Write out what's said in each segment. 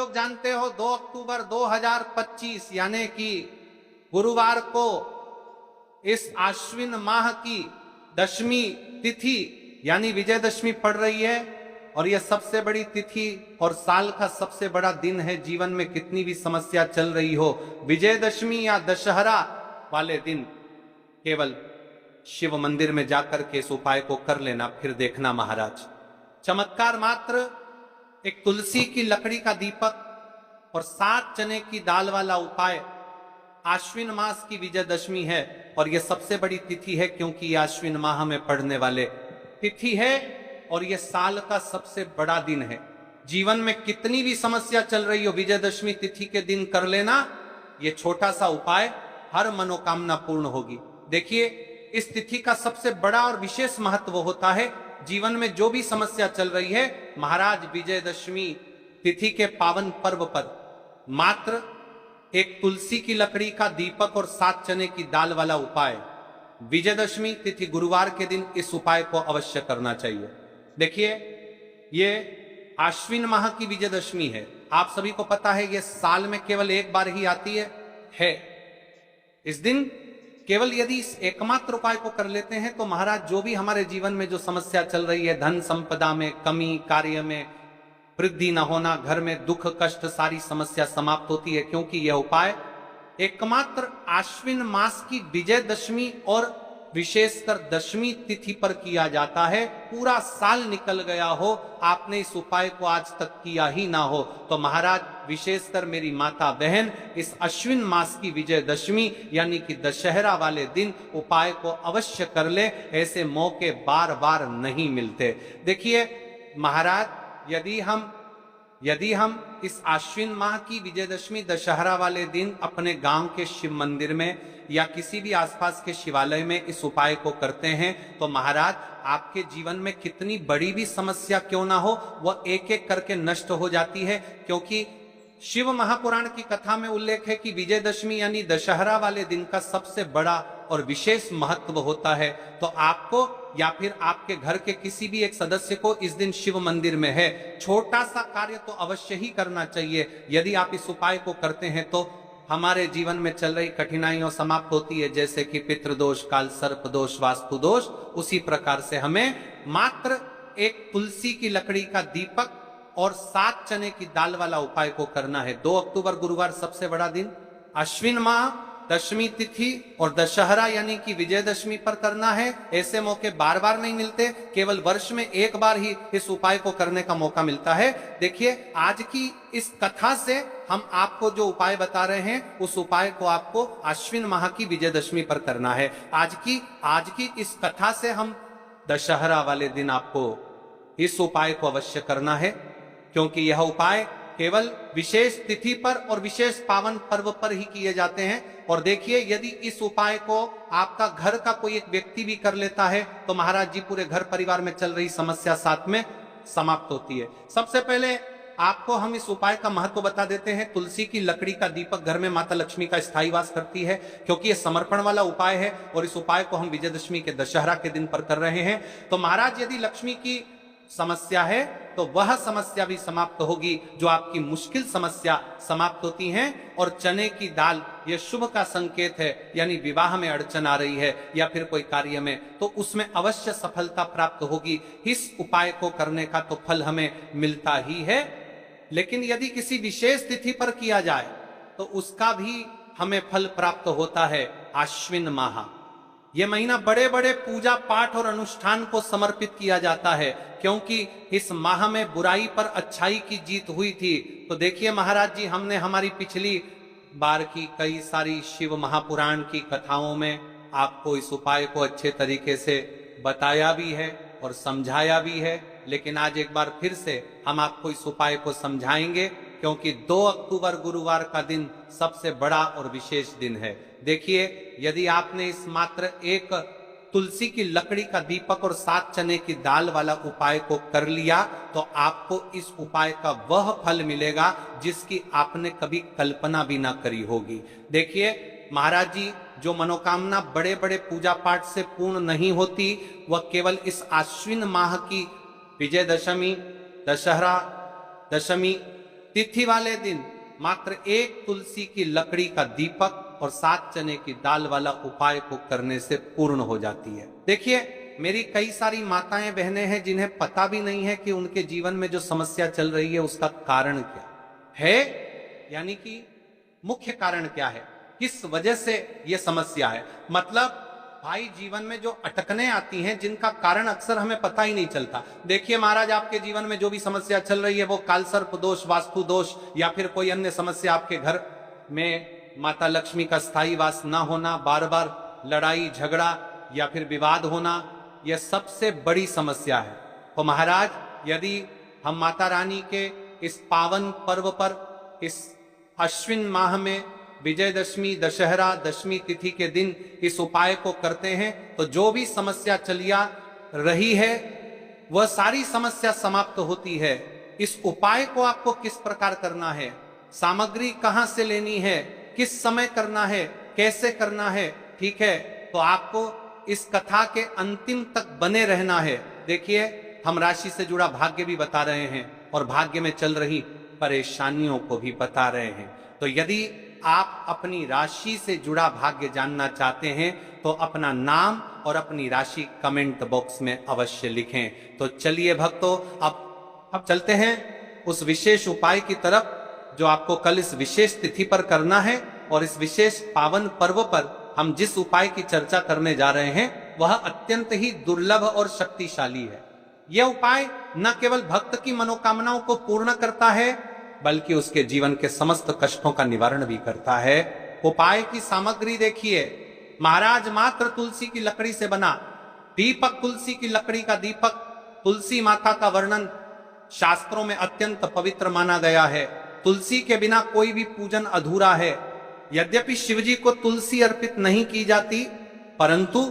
लोग जानते हो 2 अक्टूबर 2025 यानी कि गुरुवार को इस आश्विन माह की दशमी तिथि यानी विजयदशमी पड़ रही है और यह सबसे बड़ी तिथि और साल का सबसे बड़ा दिन है। जीवन में कितनी भी समस्या चल रही हो, विजयदशमी या दशहरा वाले दिन केवल शिव मंदिर में जाकर के इस उपाय को कर लेना, फिर देखना महाराज चमत्कार। मात्र एक तुलसी की लकड़ी का दीपक और 7 चने की दाल वाला उपाय। आश्विन मास की विजयदशमी है और यह सबसे बड़ी तिथि है क्योंकि यह आश्विन माह में पड़ने वाले तिथि है और यह साल का सबसे बड़ा दिन है। जीवन में कितनी भी समस्या चल रही हो, विजयदशमी तिथि के दिन कर लेना यह छोटा सा उपाय, हर मनोकामना पूर्ण होगी। देखिए, इस तिथि का सबसे बड़ा और विशेष महत्व होता है। जीवन में जो भी समस्या चल रही है, महाराज विजयदशमी तिथि के पावन पर्व पर मात्र एक तुलसी की लकड़ी का दीपक और 7 चने की दाल वाला उपाय, विजयदशमी तिथि गुरुवार के दिन इस उपाय को अवश्य करना चाहिए। देखिए, ये आश्विन माह की विजयदशमी है। आप सभी को पता है यह साल में केवल एक बार ही आती है। इस दिन केवल यदि इस एकमात्र उपाय को कर लेते हैं तो महाराज जो भी हमारे जीवन में जो समस्या चल रही है, धन संपदा में कमी, कार्य में वृद्धि न होना, घर में दुख कष्ट, सारी समस्या समाप्त होती है। क्योंकि यह उपाय एकमात्र आश्विन मास की विजयदशमी और विशेषकर दशमी तिथि पर किया जाता है। पूरा साल निकल गया हो, आपने इस उपाय को आज तक किया ही ना हो, तो महाराज विशेषकर मेरी माता बहन इस अश्विन मास की विजयदशमी यानी कि दशहरा वाले दिन उपाय को अवश्य कर ले। ऐसे मौके बार बार नहीं मिलते। देखिए महाराज, यदि हम इस आश्विन माह की विजयदशमी दशहरा वाले दिन अपने गांव के शिव मंदिर में या किसी भी आसपास के शिवालय में इस उपाय को करते हैं तो महाराज आपके जीवन में कितनी बड़ी भी समस्या क्यों ना हो, वह एक एक करके नष्ट हो जाती है। क्योंकि शिव महापुराण की कथा में उल्लेख है कि विजयदशमी यानी दशहरा वाले दिन का सबसे बड़ा और विशेष महत्व होता है। तो आपको या फिर आपके घर के किसी भी एक सदस्य को इस दिन शिव मंदिर में है, छोटा सा कार्य तो अवश्य ही करना चाहिए। यदि आप इस उपाय को करते हैं तो हमारे जीवन में चल रही कठिनाइयों समाप्त होती है, जैसे कि पितृदोष, काल सर्प दोष, वास्तु दोष। उसी प्रकार से हमें मात्र एक तुलसी की लकड़ी का दीपक और 7 चने की दाल वाला उपाय को करना है। 2 अक्टूबर गुरुवार सबसे बड़ा दिन, अश्विन माह दशमी तिथि और दशहरा यानी कि विजयदशमी पर करना है। ऐसे मौके बार बार नहीं मिलते, केवल वर्ष में एक बार ही इस उपाय को करने का मौका मिलता है। देखिए, आज की इस कथा से हम आपको जो उपाय बता रहे हैं उस उपाय को आपको अश्विन माह की विजयदशमी पर करना है। आज की इस कथा से हम दशहरा वाले दिन आपको इस उपाय को अवश्य करना है, क्योंकि यह उपाय केवल विशेष तिथि पर और विशेष पावन पर्व पर ही किए जाते हैं। और देखिए, यदि इस उपाय को आपका घर का कोई एक व्यक्ति भी कर लेता है तो महाराज जी पूरे घर परिवार में चल रही समस्या साथ में समाप्त होती है। सबसे पहले आपको हम इस उपाय का महत्व बता देते हैं। तुलसी की लकड़ी का दीपक घर में माता लक्ष्मी का स्थायी वास करती है, क्योंकि यह समर्पण वाला उपाय है और इस उपाय को हम विजयदशमी के दशहरा के दिन पर कर रहे हैं। तो महाराज यदि लक्ष्मी की समस्या है तो वह समस्या भी समाप्त होगी, जो आपकी मुश्किल समस्या समाप्त होती हैं। और चने की दाल यह शुभ का संकेत है, यानी विवाह में अड़चन आ रही है या फिर कोई कार्य में, तो उसमें अवश्य सफलता प्राप्त होगी। इस उपाय को करने का तो फल हमें मिलता ही है, लेकिन यदि किसी विशेष तिथि पर किया जाए तो उसका भी हमें फल प्राप्त होता है। आश्विन माह, यह महीना बड़े बड़े पूजा पाठ और अनुष्ठान को समर्पित किया जाता है, क्योंकि इस माह में बुराई पर अच्छाई की जीत हुई थी। तो देखिए महाराज जी, हमने हमारी पिछली बार की कई सारी शिव महापुराण की कथाओं में आपको इस उपाय को अच्छे तरीके से बताया भी है और समझाया भी है, लेकिन आज एक बार फिर से हम आपको इस उपाय को समझाएंगे, क्योंकि 2 अक्टूबर गुरुवार का दिन सबसे बड़ा और विशेष दिन है। देखिए, यदि आपने इस मात्र एक तुलसी की लकड़ी का दीपक और 7 चने की दाल वाला उपाय को कर लिया तो आपको इस उपाय का वह फल मिलेगा जिसकी आपने कभी कल्पना भी ना करी होगी। देखिए महाराज जी, जो मनोकामना बड़े बड़े पूजा पाठ से पूर्ण नहीं होती, वह केवल इस आश्विन माह की विजयदशमी, दशहरा, दशमी तिथि वाले दिन मात्र 1 तुलसी की लकड़ी का दीपक और 7 चने की दाल वाला उपाय को करने से पूर्ण हो जाती है। देखिए, मेरी कई सारी माताएं बहनें हैं जिन्हें पता भी नहीं है कि उनके जीवन में जो समस्या चल रही है उसका कारण क्या है, यानी कि मुख्य कारण क्या है, किस वजह से यह समस्या है। मतलब भाई, जीवन में जो अटकने आती हैं जिनका कारण अक्सर हमें पता ही नहीं चलता। देखिए महाराज, आपके जीवन में जो भी समस्या चल रही है वो कालसर्प दोष, वास्तु दोष या फिर कोई अन्य समस्या, आपके घर में माता लक्ष्मी का स्थायी वास ना होना, बार बार लड़ाई झगड़ा या फिर विवाद होना, यह सबसे बड़ी समस्या है। तो महाराज, यदि हम माता रानी के इस पावन पर्व पर, इस अश्विन माह में विजयदशमी, दशहरा, दशमी तिथि के दिन इस उपाय को करते हैं तो जो भी समस्या चलिया रही है वह सारी समस्या समाप्त होती है। इस उपाय को आपको किस प्रकार करना है, सामग्री कहां से लेनी है, किस समय करना है, कैसे करना है, ठीक है, तो आपको इस कथा के अंतिम तक बने रहना है। देखिए, हम राशि से जुड़ा भाग्य भी बता रहे हैं और भाग्य में चल रही परेशानियों को भी बता रहे हैं। तो यदि आप अपनी राशि से जुड़ा भाग्य जानना चाहते हैं तो अपना नाम और अपनी राशि कमेंट बॉक्स में अवश्य लिखें। तो चलिए भक्तों, अब चलते हैं उस विशेष उपाय की तरफ जो आपको कल इस विशेष तिथि पर करना है। और इस विशेष पावन पर्व पर हम जिस उपाय की चर्चा करने जा रहे हैं वह अत्यंत ही दुर्लभ और शक्तिशाली है। यह उपाय न केवल भक्त की मनोकामनाओं को पूर्ण करता है बल्कि उसके जीवन के समस्त कष्टों का निवारण भी करता है। उपाय की सामग्री देखिए, महाराज मात्र तुलसी की लकड़ी से बना दीपक, तुलसी की लकड़ी का दीपक, तुलसी माता का वर्णन शास्त्रों में अत्यंत पवित्र माना गया है। तुलसी के बिना कोई भी पूजन अधूरा है। यद्यपि शिवजी को तुलसी अर्पित नहीं की जाती, परंतु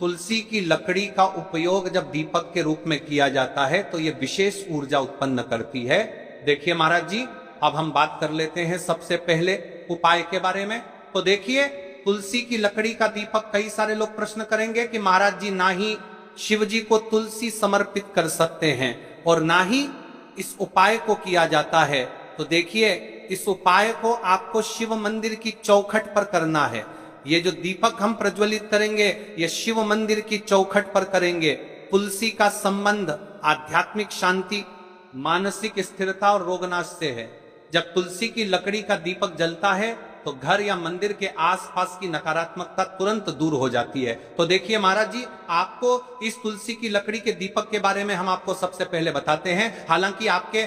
तुलसी की लकड़ी का उपयोग जब दीपक के रूप में किया जाता है तो यह विशेष ऊर्जा उत्पन्न करती है। देखिए महाराज जी, अब हम बात कर लेते हैं सबसे पहले उपाय के बारे में। तो देखिए, तुलसी की लकड़ी का दीपक, कई सारे लोग प्रश्न करेंगे कि महाराज जी, ना ही शिव जी को तुलसी समर्पित कर सकते हैं और ना ही इस उपाय को किया जाता है। तो देखिए, इस उपाय को आपको शिव मंदिर की चौखट पर करना है। ये जो दीपक हम प्रज्वलित करेंगे ये शिव मंदिर की चौखट पर करेंगे। तुलसी का संबंध आध्यात्मिक शांति, मानसिक स्थिरता और रोगनाश से है। जब तुलसी की लकड़ी का दीपक जलता है तो घर या मंदिर के आसपास की नकारात्मकता तुरंत दूर हो जाती है। तो देखिए महाराज जी, आपको इस तुलसी की लकड़ी के दीपक के बारे में हम आपको सबसे पहले बताते हैं। हालांकि आपके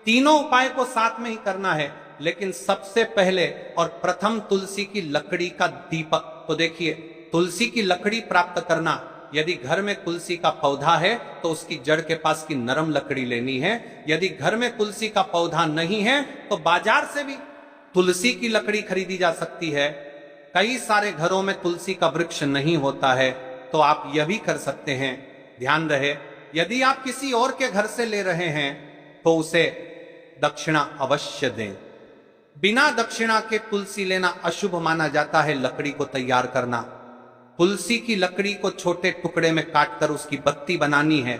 तीनों उपाय को साथ में ही करना है, लेकिन सबसे पहले और प्रथम तुलसी की लकड़ी का दीपक। तो देखिए, तुलसी की लकड़ी प्राप्त करना, यदि घर में तुलसी का पौधा है तो उसकी जड़ के पास की नरम लकड़ी लेनी है। यदि घर में तुलसी का पौधा नहीं है तो बाजार से भी तुलसी की लकड़ी खरीदी जा सकती है। कई सारे घरों में तुलसी का वृक्ष नहीं होता है तो आप यह भी कर सकते हैं। ध्यान रहे, यदि आप किसी और के घर से ले रहे हैं तो उसे दक्षिणा अवश्य दें। बिना दक्षिणा के तुलसी लेना अशुभ माना जाता है। लकड़ी को तैयार करना, तुलसी की लकड़ी को छोटे टुकड़े में काटकर उसकी बत्ती बनानी है।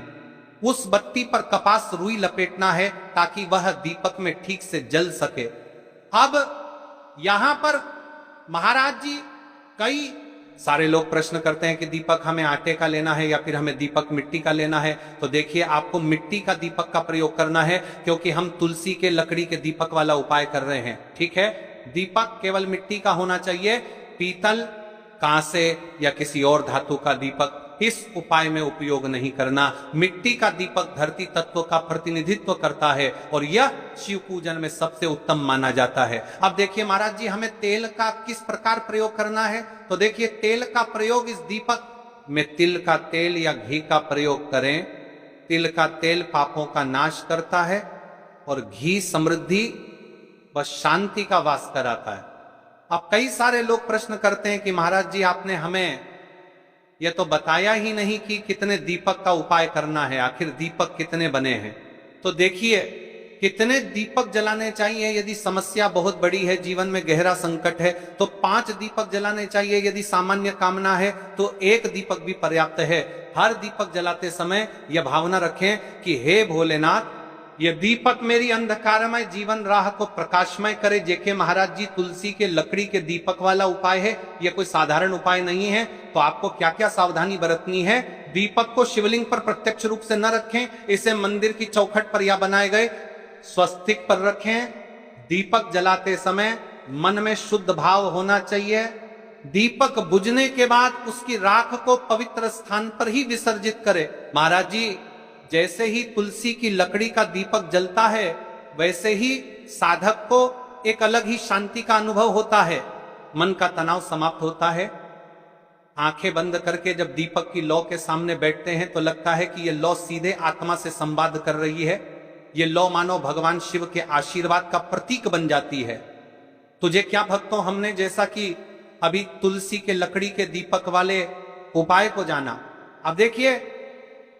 उस बत्ती पर कपास रुई लपेटना है ताकि वह दीपक में ठीक से जल सके। अब यहां पर महाराज जी, कई सारे लोग प्रश्न करते हैं कि दीपक हमें आटे का लेना है या फिर हमें दीपक मिट्टी का लेना है। तो देखिए, आपको मिट्टी का दीपक का प्रयोग करना है क्योंकि हम तुलसी के लकड़ी के दीपक वाला उपाय कर रहे हैं। ठीक है, दीपक केवल मिट्टी का होना चाहिए। पीतल, कांसे या किसी और धातु का दीपक इस उपाय में उपयोग नहीं करना। मिट्टी का दीपक धरती तत्व का प्रतिनिधित्व करता है और यह शिव पूजन में सबसे उत्तम माना जाता है। अब देखिए महाराज जी, हमें तेल का किस प्रकार प्रयोग करना है। तो देखिए, तेल का प्रयोग इस दीपक में तिल का तेल या घी का प्रयोग करें। तिल का तेल पापों का नाश करता है और घी समृद्धि व शांति का वास कराता है। अब कई सारे लोग प्रश्न करते हैं कि महाराज जी, आपने हमें यह तो बताया ही नहीं कि कितने दीपक का उपाय करना है, आखिर दीपक कितने बने हैं। तो देखिए, कितने दीपक जलाने चाहिए। यदि समस्या बहुत बड़ी है, जीवन में गहरा संकट है, तो 5 दीपक जलाने चाहिए। यदि सामान्य कामना है तो 1 दीपक भी पर्याप्त है। हर दीपक जलाते समय यह भावना रखें कि हे भोलेनाथ, ये दीपक मेरी अंधकारमय जीवन राह को प्रकाशमय करे। जेके महाराज जी, तुलसी के लकड़ी के दीपक वाला उपाय है, ये कोई साधारण उपाय नहीं है। तो आपको क्या क्या सावधानी बरतनी है? दीपक को शिवलिंग पर प्रत्यक्ष रूप से न रखें, इसे मंदिर की चौखट पर या बनाए गए स्वस्तिक पर रखें। दीपक जलाते समय मन में शुद्ध भाव होना चाहिए। दीपक बुझने के बाद उसकी राख को पवित्र स्थान पर ही विसर्जित करे। महाराज जी, जैसे ही तुलसी की लकड़ी का दीपक जलता है, वैसे ही साधक को एक अलग ही शांति का अनुभव होता है, मन का तनाव समाप्त होता है। आंखें बंद करके जब दीपक की लौ के सामने बैठते हैं तो लगता है कि यह लौ सीधे आत्मा से संवाद कर रही है। ये लौ मानो भगवान शिव के आशीर्वाद का प्रतीक बन जाती है। तुझे क्या भक्तों, हमने जैसा कि अभी तुलसी के लकड़ी के दीपक वाले उपाय को जाना, अब देखिए,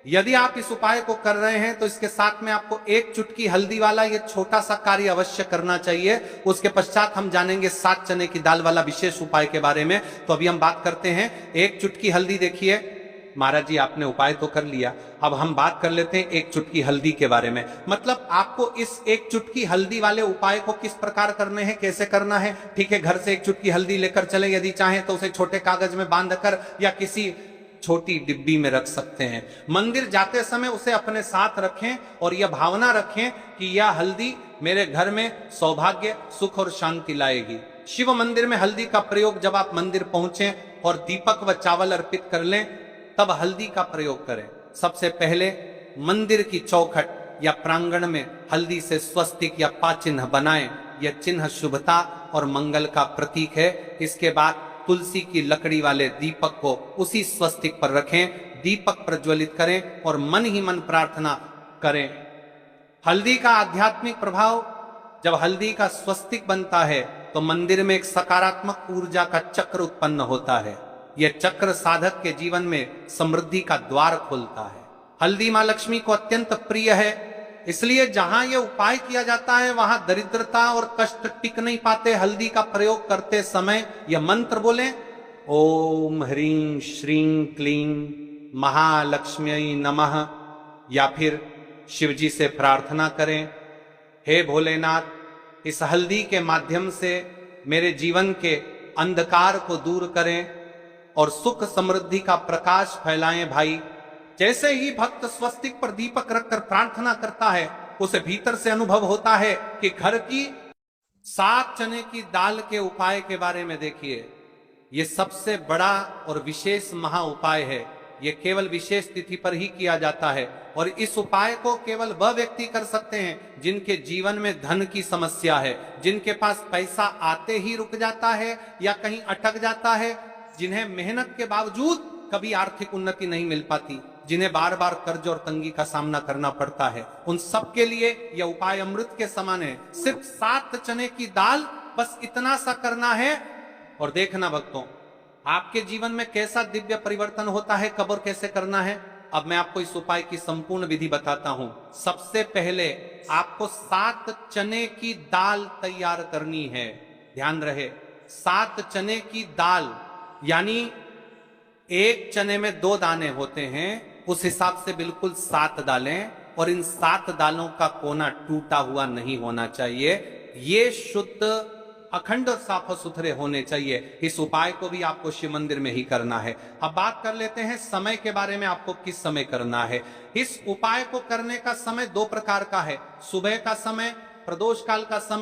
यदि आप इस उपाय को कर रहे हैं तो इसके साथ में आपको एक चुटकी हल्दी वाला ये छोटा सा कार्य अवश्य करना चाहिए। उसके पश्चात हम जानेंगे 7 चने की दाल वाला विशेष उपाय के बारे में। तो अभी हम बात करते हैं एक चुटकी हल्दी। देखिए महाराज जी, आपने उपाय तो कर लिया, अब हम बात कर लेते हैं एक चुटकी हल्दी के बारे में। मतलब आपको इस एक चुटकी हल्दी वाले उपाय को किस प्रकार करने हैं, कैसे करना है। ठीक है, घर से एक चुटकी हल्दी लेकर चले, यदि चाहें तो उसे छोटे कागज में बांधकर या किसी छोटी डिब्बी में रख सकते हैं। मंदिर जाते समय उसे अपने साथ रखें और यह भावना रखें कि यह हल्दी मेरे घर में सौभाग्य, सुख और शांति लाएगी। शिव मंदिर में हल्दी का प्रयोग जब आप मंदिर पहुंचे और दीपक व चावल अर्पित कर लें, तब हल्दी का प्रयोग करें। सबसे पहले मंदिर की चौखट या प्रांगण में हल्दी से स्वस्तिक या पा चिन्ह बनाएं। यह चिन्ह शुभता और मंगल का प्रतीक है। इसके बाद तुलसी की लकड़ी वाले दीपक को उसी स्वस्तिक पर रखें, दीपक प्रज्वलित करें और मन ही मन प्रार्थना करें। हल्दी का आध्यात्मिक प्रभाव, जब हल्दी का स्वस्तिक बनता है तो मंदिर में एक सकारात्मक ऊर्जा का चक्र उत्पन्न होता है। यह चक्र साधक के जीवन में समृद्धि का द्वार खोलता है। हल्दी मां लक्ष्मी को अत्यंत प्रिय है, इसलिए जहां यह उपाय किया जाता है वहां दरिद्रता और कष्ट टिक नहीं पाते। हल्दी का प्रयोग करते समय यह मंत्र बोलें, ओम ह्रीं श्रीं क्लीं महालक्ष्मी नमः, या फिर शिवजी से प्रार्थना करें, हे भोलेनाथ, इस हल्दी के माध्यम से मेरे जीवन के अंधकार को दूर करें और सुख समृद्धि का प्रकाश फैलाएं भाई। जैसे ही भक्त स्वस्तिक पर दीपक रखकर प्रार्थना करता है, उसे भीतर से अनुभव होता है कि घर की 7 चने की दाल के उपाय के बारे में देखिए। यह सबसे बड़ा और विशेष महा उपाय है। यह केवल विशेष तिथि पर ही किया जाता है और इस उपाय को केवल वह व्यक्ति कर सकते हैं जिनके जीवन में धन की समस्या है, जिनके पास पैसा आते ही रुक जाता है या कहीं अटक जाता है, जिन्हें मेहनत के बावजूद कभी आर्थिक उन्नति नहीं मिल पाती, जिन्हें बार बार कर्ज और तंगी का सामना करना पड़ता है। उन सब के लिए यह उपाय अमृत के समान है। सिर्फ 7 चने की दाल, बस इतना सा करना है और देखना भक्तों, आपके जीवन में कैसा दिव्य परिवर्तन होता है, कब और कैसे करना है। अब मैं आपको इस उपाय की संपूर्ण विधि बताता हूं। सबसे पहले आपको 7 चने की दाल तैयार करनी है। ध्यान रहे, 7 चने की दाल, यानी एक चने में 2 दाने होते हैं, उस हिसाब से बिल्कुल 7 दालें, और इन 7 दालों का कोना टूटा हुआ नहीं होना चाहिए। ये शुद्ध, अखंड और साफ सुथरे होने चाहिए। इस उपाय को भी आपको शिव मंदिर में ही करना है। अब बात कर लेते हैं समय के बारे में, आपको किस समय करना है। इस उपाय को करने का समय 2 प्रकार का है। सुबह का समय, प्रदोष काल का समय